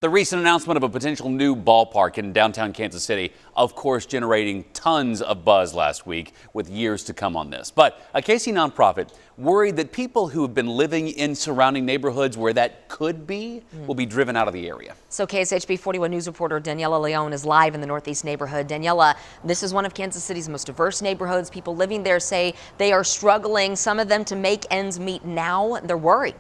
The recent announcement of a potential new ballpark in downtown Kansas City, of course, generating tons of buzz last week with years to come on this. But a KC nonprofit worried that people who have been living in surrounding neighborhoods where that could be will be driven out of the area. So KSHB 41 News reporter Danielle Leone is live in the Northeast neighborhood. Danielle, this is one of Kansas City's most diverse neighborhoods. People living there say they are struggling, some of them to make ends meet now. They're worried.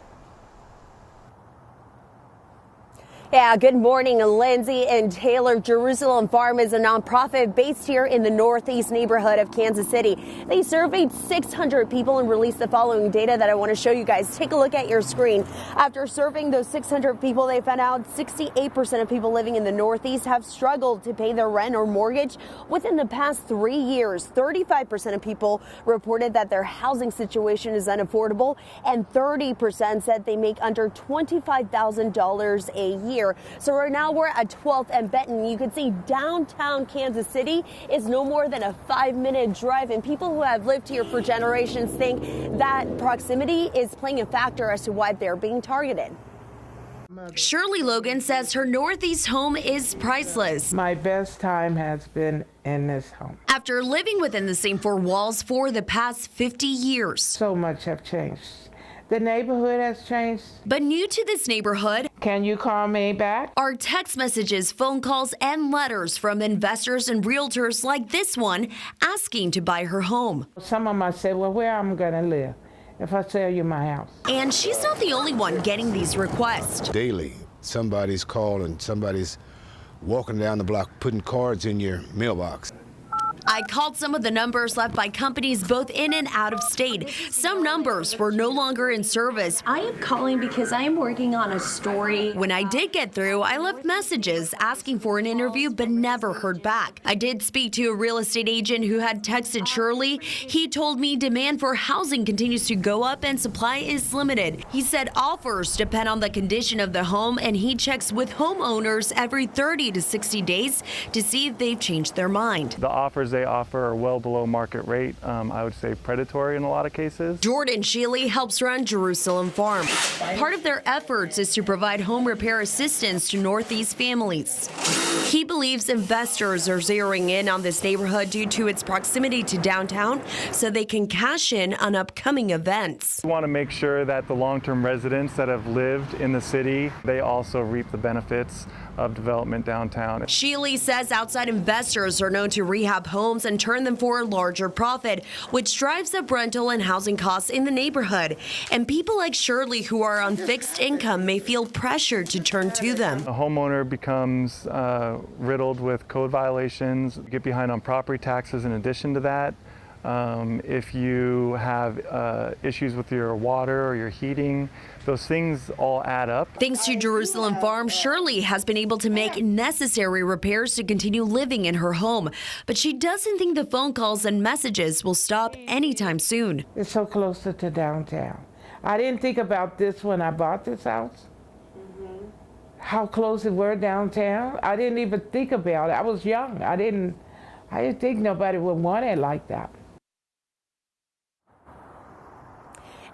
Yeah, good morning, Lindsay and Taylor. Jerusalem Farm is a nonprofit based here in the Northeast neighborhood of Kansas City. They surveyed 600 people and released the following data that I want to show you guys. Take a look at your screen. After surveying those 600 people, they found out 68% of people living in the Northeast have struggled to pay their rent or mortgage within the past 3 years. 35% of people reported that their housing situation is unaffordable, and 30% said they make under $25,000 a year. So right now we're at 12th and Benton. You can see downtown Kansas City is no more than a 5-minute drive, and people who have lived here for generations think that proximity is playing a factor as to why they're being targeted. Shirley Logan says her Northeast home is priceless. My best time has been in this home. After living within the same four walls for the past 50 years. So much have changed. The neighborhood has changed. But new to this neighborhood, can you call me back? Are text messages, phone calls, and letters from investors and realtors like this one asking to buy her home. Some of them say, well, where am I going to live if I sell you my house? And she's not the only one getting these requests. Daily, somebody's calling, somebody's walking down the block putting cards in your mailbox. I called some of the numbers left by companies both in and out of state. Some numbers were no longer in service. I am calling because I am working on a story. When I did get through, I left messages asking for an interview but never heard back. I did speak to a real estate agent who had texted Shirley. He told me demand for housing continues to go up and supply is limited. He said offers depend on the condition of the home, and he checks with homeowners every 30 to 60 days to see if they've changed their mind. The offers they offer are well below market rate. I would say predatory in a lot of cases. Jordan Shealy helps run Jerusalem Farm. Part of their efforts is to provide home repair assistance to Northeast families. He believes investors are zeroing in on this neighborhood due to its proximity to downtown so they can cash in on upcoming events. We want to make sure that the long-term residents that have lived in the city, they also reap the benefits of development downtown. Shealy says outside investors are known to rehab homes and turn them for a larger profit, which drives up rental and housing costs in the neighborhood. And people like Shirley who are on fixed income may feel pressured to turn to them. A homeowner becomes riddled with code violations, get behind on property taxes in addition to that. If you have issues with your water or your heating, those things all add up. Thanks to Jerusalem Farm, Shirley has been able to make necessary repairs to continue living in her home. But she doesn't think the phone calls and messages will stop anytime soon. It's so close to downtown. I didn't think about this when I bought this house. How close it were downtown. I didn't even think about it. I was young. I didn't think nobody would want it like that.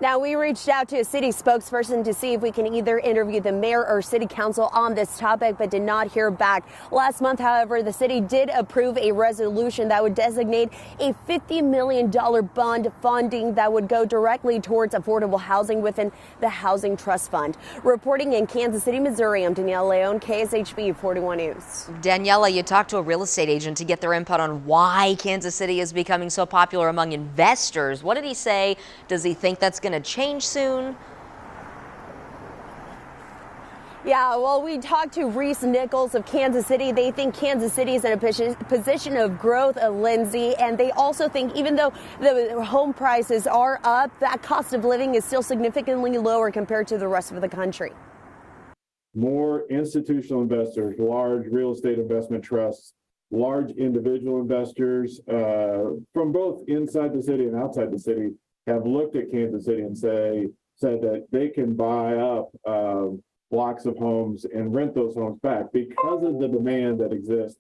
Now, we reached out to a city spokesperson to see if we can either interview the mayor or city council on this topic, but did not hear back. Last month, however, the city did approve a resolution that would designate a $50 million bond funding that would go directly towards affordable housing within the Housing Trust Fund. Reporting in Kansas City, Missouri, I'm Danielle Leone, KSHB 41 News. Daniela, you talked to a real estate agent to get their input on why Kansas City is becoming so popular among investors. What did he say? Does he think that's going to change soon? Yeah, well, we talked to Reese Nichols of Kansas City. They think Kansas City is in a position of growth, Lindsay, and they also think even though the home prices are up, that cost of living is still significantly lower compared to the rest of the country. More institutional investors, large real estate investment trusts, large individual investors from both inside the city and outside the city have looked at Kansas City and said that they can buy up blocks of homes and rent those homes back because of the demand that exists.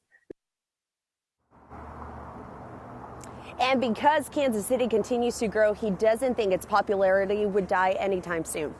And because Kansas City continues to grow, he doesn't think its popularity would die anytime soon.